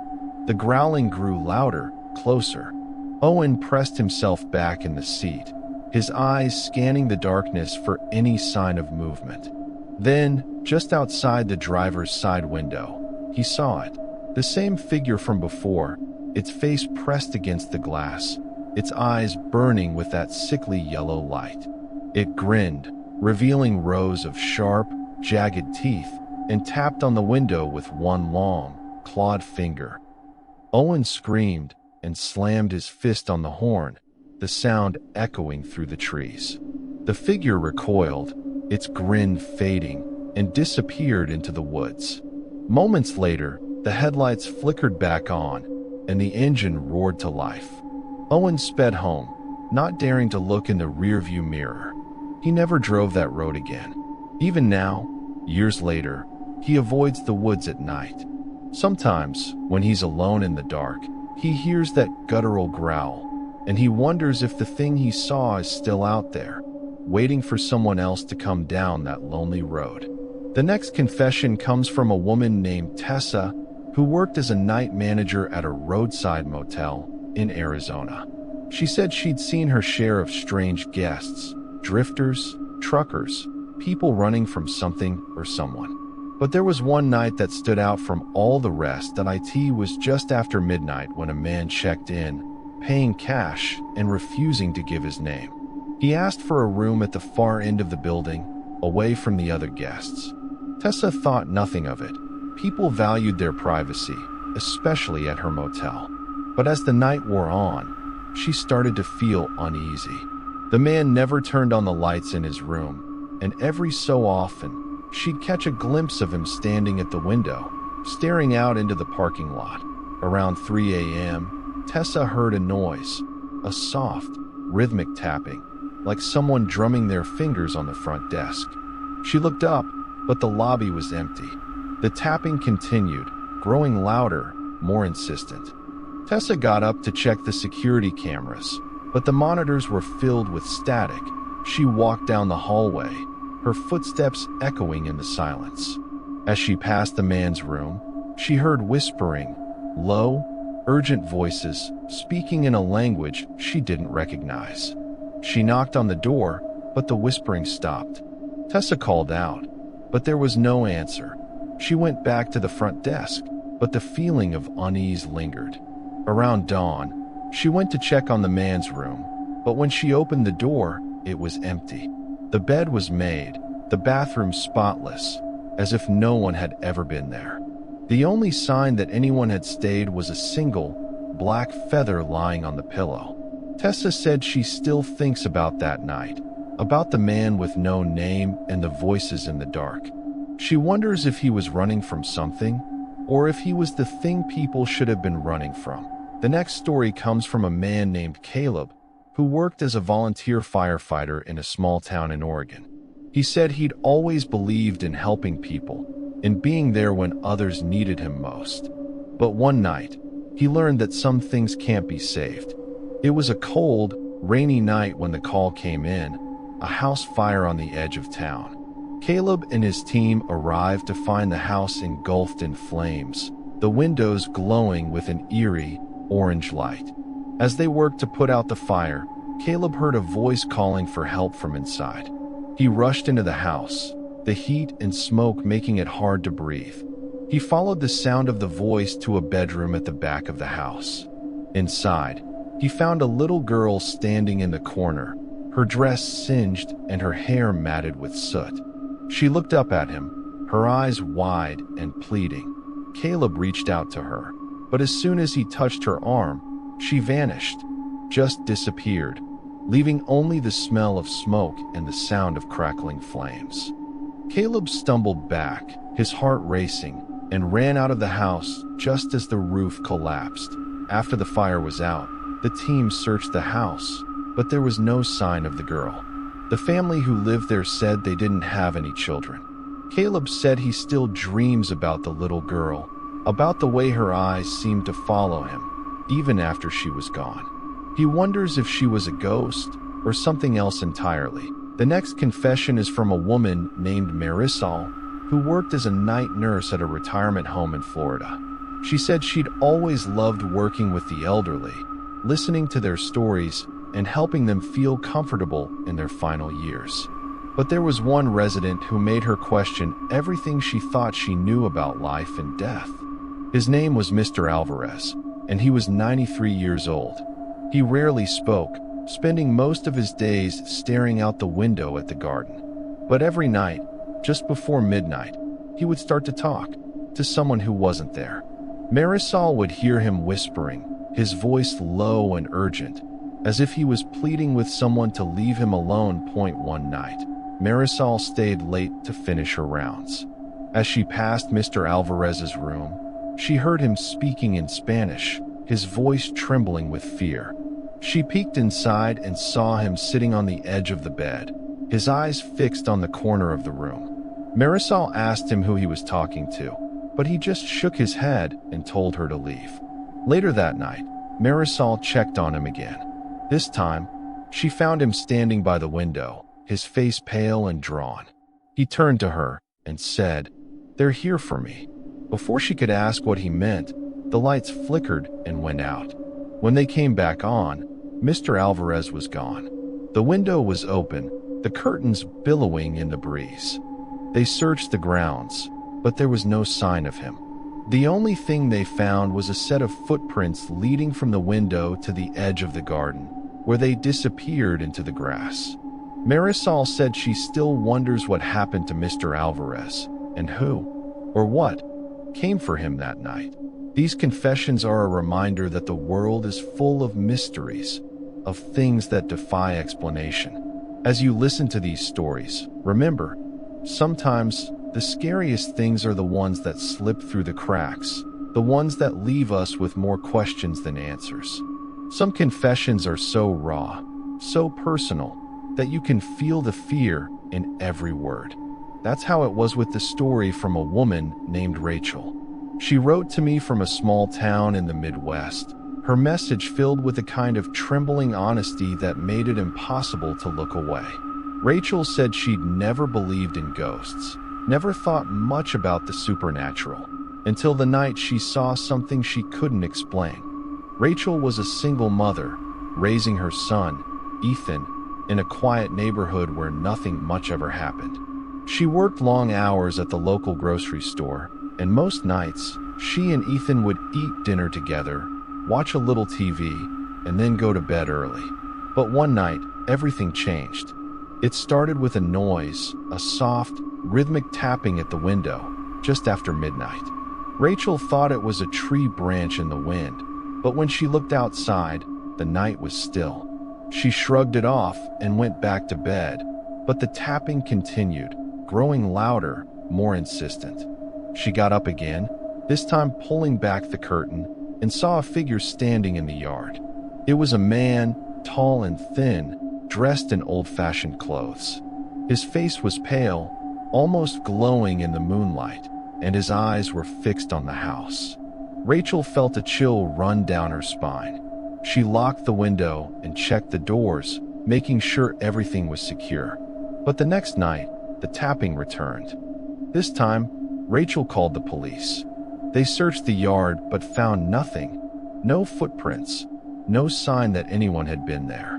The growling grew louder, closer. Owen pressed himself back in the seat, his eyes scanning the darkness for any sign of movement. Then, just outside the driver's side window, he saw it, the same figure from before, its face pressed against the glass, its eyes burning with that sickly yellow light. It grinned, revealing rows of sharp, jagged teeth, and tapped on the window with one long, clawed finger. Owen screamed and slammed his fist on the horn, the sound echoing through the trees. The figure recoiled, its grin fading, and disappeared into the woods. Moments later, the headlights flickered back on, and the engine roared to life. Owen sped home, not daring to look in the rearview mirror. He never drove that road again. Even now, years later, he avoids the woods at night. Sometimes, when he's alone in the dark, he hears that guttural growl, and he wonders if the thing he saw is still out there, waiting for someone else to come down that lonely road. The next confession comes from a woman named Tessa, who worked as a night manager at a roadside motel in Arizona. She said she'd seen her share of strange guests, drifters, truckers, people running from something or someone. But there was one night that stood out from all the rest, and it was just after midnight when a man checked in, paying cash and refusing to give his name. He asked for a room at the far end of the building, away from the other guests. Tessa thought nothing of it. People valued their privacy, especially at her motel. But as the night wore on, she started to feel uneasy. The man never turned on the lights in his room, and every so often, she'd catch a glimpse of him standing at the window, staring out into the parking lot. Around 3 a.m., Tessa heard a noise, a soft, rhythmic tapping, like someone drumming their fingers on the front desk. She looked up, but the lobby was empty. The tapping continued, growing louder, more insistent. Tessa got up to check the security cameras, but the monitors were filled with static. She walked down the hallway, her footsteps echoing in the silence. As she passed the man's room, she heard whispering, low, urgent voices speaking in a language she didn't recognize. She knocked on the door, but the whispering stopped. Tessa called out, but there was no answer. She went back to the front desk, but the feeling of unease lingered. Around dawn, she went to check on the man's room, but when she opened the door, it was empty. The bed was made, the bathroom spotless, as if no one had ever been there. The only sign that anyone had stayed was a single, black feather lying on the pillow. Tessa said she still thinks about that night, about the man with no name and the voices in the dark. She wonders if he was running from something, or if he was the thing people should have been running from. The next story comes from a man named Caleb, who worked as a volunteer firefighter in a small town in Oregon. He said he'd always believed in helping people, in being there when others needed him most. But one night, he learned that some things can't be saved. It was a cold, rainy night when the call came in, a house fire on the edge of town. Caleb and his team arrived to find the house engulfed in flames, the windows glowing with an eerie, orange light. As they worked to put out the fire, Caleb heard a voice calling for help from inside. He rushed into the house, the heat and smoke making it hard to breathe. He followed the sound of the voice to a bedroom at the back of the house. Inside, he found a little girl standing in the corner, her dress singed and her hair matted with soot. She looked up at him, her eyes wide and pleading. Caleb reached out to her, but as soon as he touched her arm, she vanished, just disappeared, leaving only the smell of smoke and the sound of crackling flames. Caleb stumbled back, his heart racing, and ran out of the house just as the roof collapsed. After the fire was out, the team searched the house, but there was no sign of the girl. The family who lived there said they didn't have any children. Caleb said he still dreams about the little girl, about the way her eyes seemed to follow him, even after she was gone. He wonders if she was a ghost or something else entirely. The next confession is from a woman named Marisol, who worked as a night nurse at a retirement home in Florida. She said she'd always loved working with the elderly, listening to their stories and helping them feel comfortable in their final years. But there was one resident who made her question everything she thought she knew about life and death. His name was Mr. Alvarez, and he was 93 years old. He rarely spoke, spending most of his days staring out the window at the garden. But every night, just before midnight, he would start to talk to someone who wasn't there. Marisol would hear him whispering, his voice low and urgent, as if he was pleading with someone to leave him alone. One night, Marisol stayed late to finish her rounds. As she passed Mr. Alvarez's room, she heard him speaking in Spanish, his voice trembling with fear. She peeked inside and saw him sitting on the edge of the bed, his eyes fixed on the corner of the room. Marisol asked him who he was talking to, but he just shook his head and told her to leave. Later that night, Marisol checked on him again. This time, she found him standing by the window, his face pale and drawn. He turned to her and said, "They're here for me." Before she could ask what he meant, the lights flickered and went out. When they came back on, Mr. Alvarez was gone. The window was open, the curtains billowing in the breeze. They searched the grounds, but there was no sign of him. The only thing they found was a set of footprints leading from the window to the edge of the garden, where they disappeared into the grass. Marisol said she still wonders what happened to Mr. Alvarez, and who, or what, came for him that night. These confessions are a reminder that the world is full of mysteries, of things that defy explanation. As you listen to these stories, remember, sometimes the scariest things are the ones that slip through the cracks, the ones that leave us with more questions than answers. Some confessions are so raw, so personal, that you can feel the fear in every word. That's how it was with the story from a woman named Rachel. She wrote to me from a small town in the Midwest, her message filled with a kind of trembling honesty that made it impossible to look away. Rachel said she'd never believed in ghosts, never thought much about the supernatural, until the night she saw something she couldn't explain. Rachel was a single mother, raising her son, Ethan, in a quiet neighborhood where nothing much ever happened. She worked long hours at the local grocery store, and most nights, she and Ethan would eat dinner together, watch a little TV, and then go to bed early. But one night, everything changed. It started with a noise, a soft, rhythmic tapping at the window, just after midnight. Rachel thought it was a tree branch in the wind, but when she looked outside, the night was still. She shrugged it off and went back to bed, but the tapping continued, growing louder, more insistent. She got up again, this time pulling back the curtain, and saw a figure standing in the yard. It was a man, tall and thin, dressed in old-fashioned clothes. His face was pale, almost glowing in the moonlight, and his eyes were fixed on the house. Rachel felt a chill run down her spine. She locked the window and checked the doors, making sure everything was secure. But the next night, the tapping returned. This time, Rachel called the police. They searched the yard but found nothing. No footprints, no sign that anyone had been there.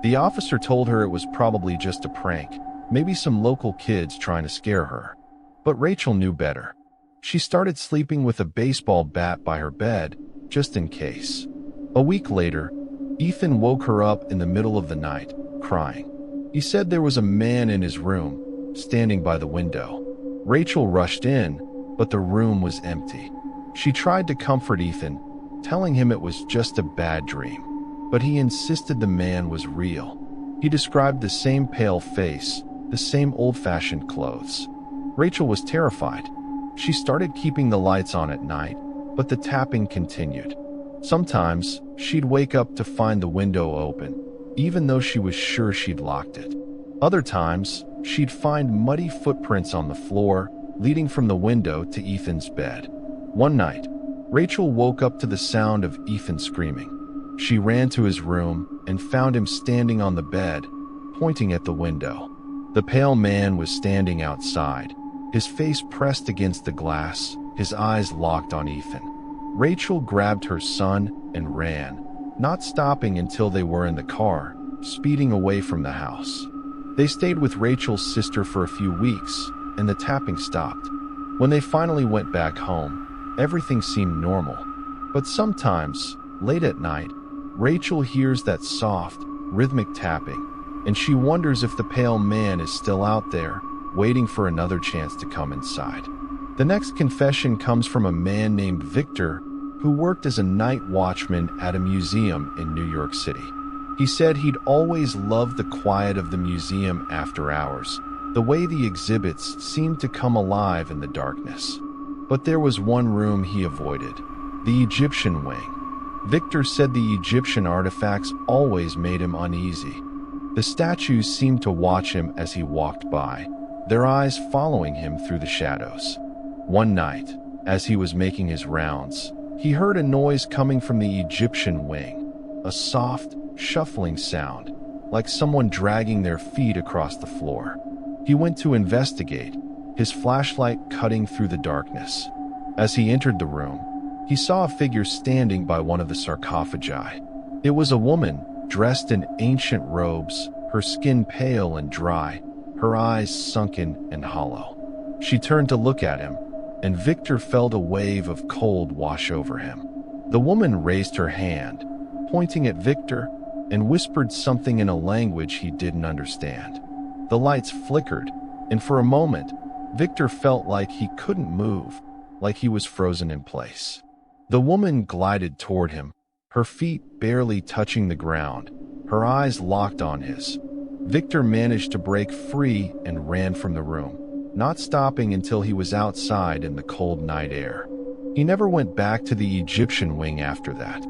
The officer told her it was probably just a prank, maybe some local kids trying to scare her. But Rachel knew better. She started sleeping with a baseball bat by her bed, just in case. A week later, Ethan woke her up in the middle of the night, crying. He said there was a man in his room, standing by the window. Rachel rushed in, but the room was empty. She tried to comfort Ethan, telling him it was just a bad dream. But he insisted the man was real. He described the same pale face, the same old-fashioned clothes. Rachel was terrified. She started keeping the lights on at night, but the tapping continued. Sometimes, she'd wake up to find the window open, even though she was sure she'd locked it. Other times, she'd find muddy footprints on the floor, leading from the window to Ethan's bed. One night, Rachel woke up to the sound of Ethan screaming. She ran to his room and found him standing on the bed, pointing at the window. The pale man was standing outside, his face pressed against the glass, his eyes locked on Ethan. Rachel grabbed her son and ran, not stopping until they were in the car, speeding away from the house. They stayed with Rachel's sister for a few weeks, and the tapping stopped. When they finally went back home, everything seemed normal. But sometimes, late at night, Rachel hears that soft, rhythmic tapping, and she wonders if the pale man is still out there, waiting for another chance to come inside. The next confession comes from a man named Victor, who worked as a night watchman at a museum in New York City. He said he'd always loved the quiet of the museum after hours, the way the exhibits seemed to come alive in the darkness. But there was one room he avoided, the Egyptian wing. Victor said the Egyptian artifacts always made him uneasy. The statues seemed to watch him as he walked by, their eyes following him through the shadows. One night, as he was making his rounds, he heard a noise coming from the Egyptian wing, a soft, shuffling sound, like someone dragging their feet across the floor. He went to investigate, his flashlight cutting through the darkness. As he entered the room, he saw a figure standing by one of the sarcophagi. It was a woman, dressed in ancient robes, her skin pale and dry, her eyes sunken and hollow. She turned to look at him, and Victor felt a wave of cold wash over him. The woman raised her hand, pointing at Victor, and whispered something in a language he didn't understand. The lights flickered, and for a moment, Victor felt like he couldn't move, like he was frozen in place. The woman glided toward him, her feet barely touching the ground, her eyes locked on his. Victor managed to break free and ran from the room, not stopping until he was outside in the cold night air. He never went back to the Egyptian wing after that.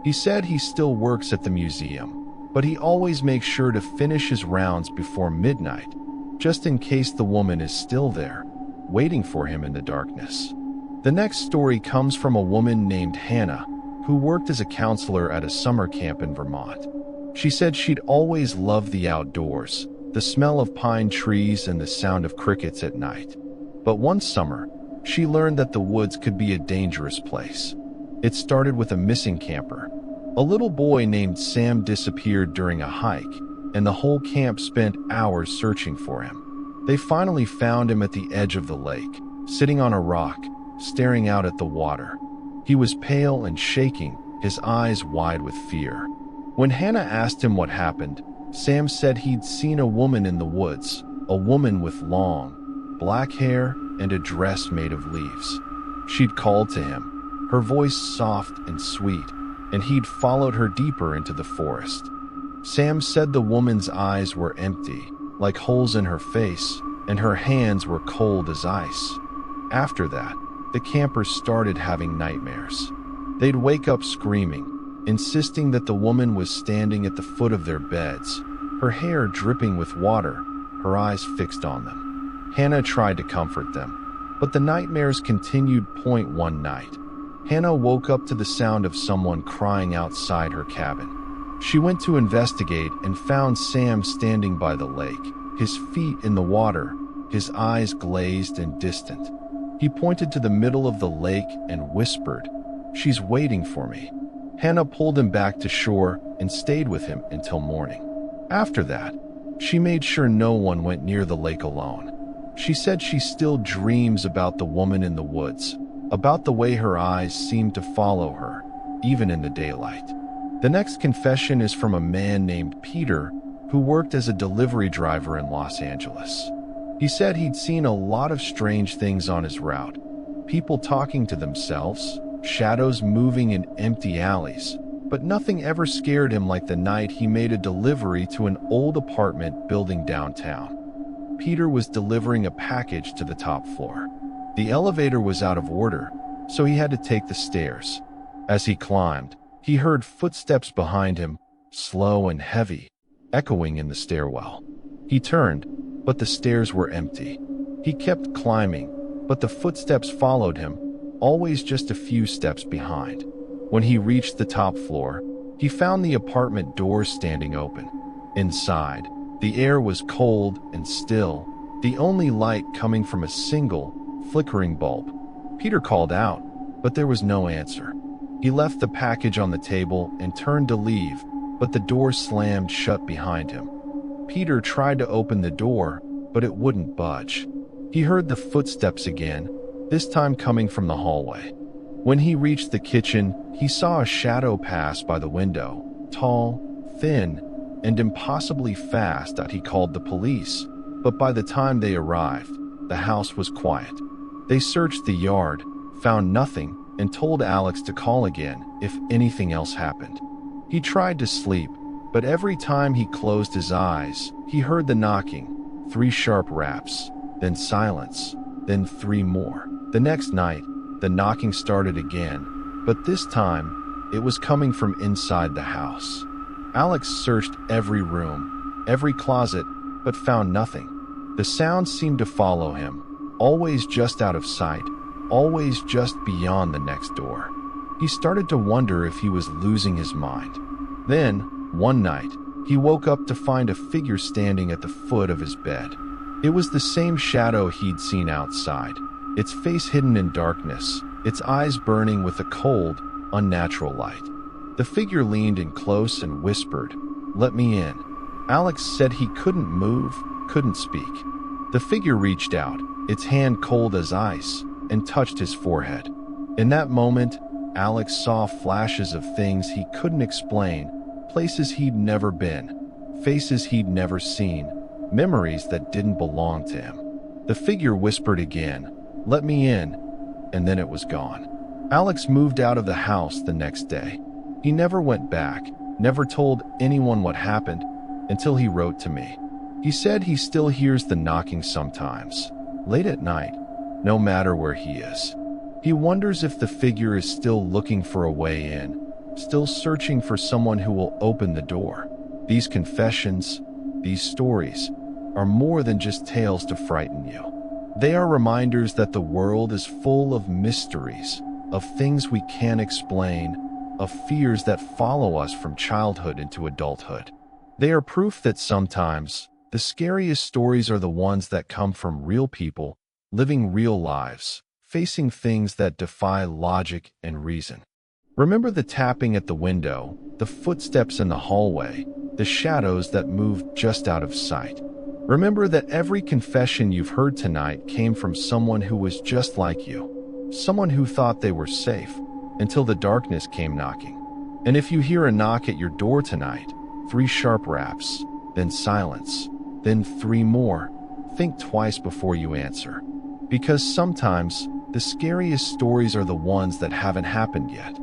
He said he still works at the museum, but he always makes sure to finish his rounds before midnight, just in case the woman is still there, waiting for him in the darkness. The next story comes from a woman named Hannah, who worked as a counselor at a summer camp in Vermont. She said she'd always loved the outdoors, the smell of pine trees and the sound of crickets at night. But one summer, she learned that the woods could be a dangerous place. It started with a missing camper. A little boy named Sam disappeared during a hike, and the whole camp spent hours searching for him. They finally found him at the edge of the lake, sitting on a rock, staring out at the water. He was pale and shaking, his eyes wide with fear. When Hannah asked him what happened, Sam said he'd seen a woman in the woods, a woman with long, black hair and a dress made of leaves. She'd called to him, her voice soft and sweet, and he'd followed her deeper into the forest. Sam said the woman's eyes were empty, like holes in her face, and her hands were cold as ice. After that, the campers started having nightmares. They'd wake up screaming, insisting that the woman was standing at the foot of their beds, her hair dripping with water, her eyes fixed on them. Hannah tried to comfort them, but the nightmares continued. One night, Hannah woke up to the sound of someone crying outside her cabin. She went to investigate and found Sam standing by the lake, his feet in the water, his eyes glazed and distant. He pointed to the middle of the lake and whispered, "She's waiting for me." Hannah pulled him back to shore and stayed with him until morning. After that, she made sure no one went near the lake alone. She said she still dreams about the woman in the woods, about the way her eyes seemed to follow her, even in the daylight. The next confession is from a man named Peter, who worked as a delivery driver in Los Angeles. He said he'd seen a lot of strange things on his route. People talking to themselves, shadows moving in empty alleys, but nothing ever scared him like the night he made a delivery to an old apartment building downtown. Peter was delivering a package to the top floor. The elevator was out of order, so he had to take the stairs. As he climbed, he heard footsteps behind him, slow and heavy, echoing in the stairwell. He turned, but the stairs were empty. He kept climbing, but the footsteps followed him, always just a few steps behind. When he reached the top floor, he found the apartment doors standing open. Inside, the air was cold and still, the only light coming from a single, flickering bulb. Peter called out, but there was no answer. He left the package on the table and turned to leave, but the door slammed shut behind him. Peter tried to open the door, but it wouldn't budge. He heard the footsteps again, this time coming from the hallway. When he reached the kitchen, he saw a shadow pass by the window, tall, thin, and impossibly fast. He called the police, but by the time they arrived, the house was quiet. They searched the yard, found nothing, and told Alex to call again if anything else happened. He tried to sleep, but every time he closed his eyes, he heard the knocking, 3 sharp raps, then silence, then 3 more. The next night, the knocking started again, but this time, it was coming from inside the house. Alex searched every room, every closet, but found nothing. The sound seemed to follow him, always just out of sight, always just beyond the next door. He started to wonder if he was losing his mind. Then, one night, He woke up to find a figure standing at the foot of his bed. It was the same shadow he'd seen outside, its face hidden in darkness, its eyes burning with a cold, unnatural light. The figure leaned in close and whispered, "Let me in." Alex said he couldn't move, couldn't speak. The figure reached out, its hand cold as ice, and touched his forehead. In that moment, Alex saw flashes of things he couldn't explain, places he'd never been, faces he'd never seen, memories that didn't belong to him. The figure whispered again, "Let me in," and then it was gone. Alex moved out of the house the next day. He never went back, never told anyone what happened, until he wrote to me. He said he still hears the knocking sometimes, late at night, no matter where he is. He wonders if the figure is still looking for a way in, still searching for someone who will open the door. These confessions, these stories, are more than just tales to frighten you. They are reminders that the world is full of mysteries, of things we can't explain, of fears that follow us from childhood into adulthood. They are proof that sometimes the scariest stories are the ones that come from real people, living real lives, facing things that defy logic and reason. Remember the tapping at the window, the footsteps in the hallway, the shadows that moved just out of sight. Remember that every confession you've heard tonight came from someone who was just like you, someone who thought they were safe, until the darkness came knocking. And if you hear a knock at your door tonight, 3 sharp raps, then silence, then 3 more, think twice before you answer. Because sometimes, the scariest stories are the ones that haven't happened yet.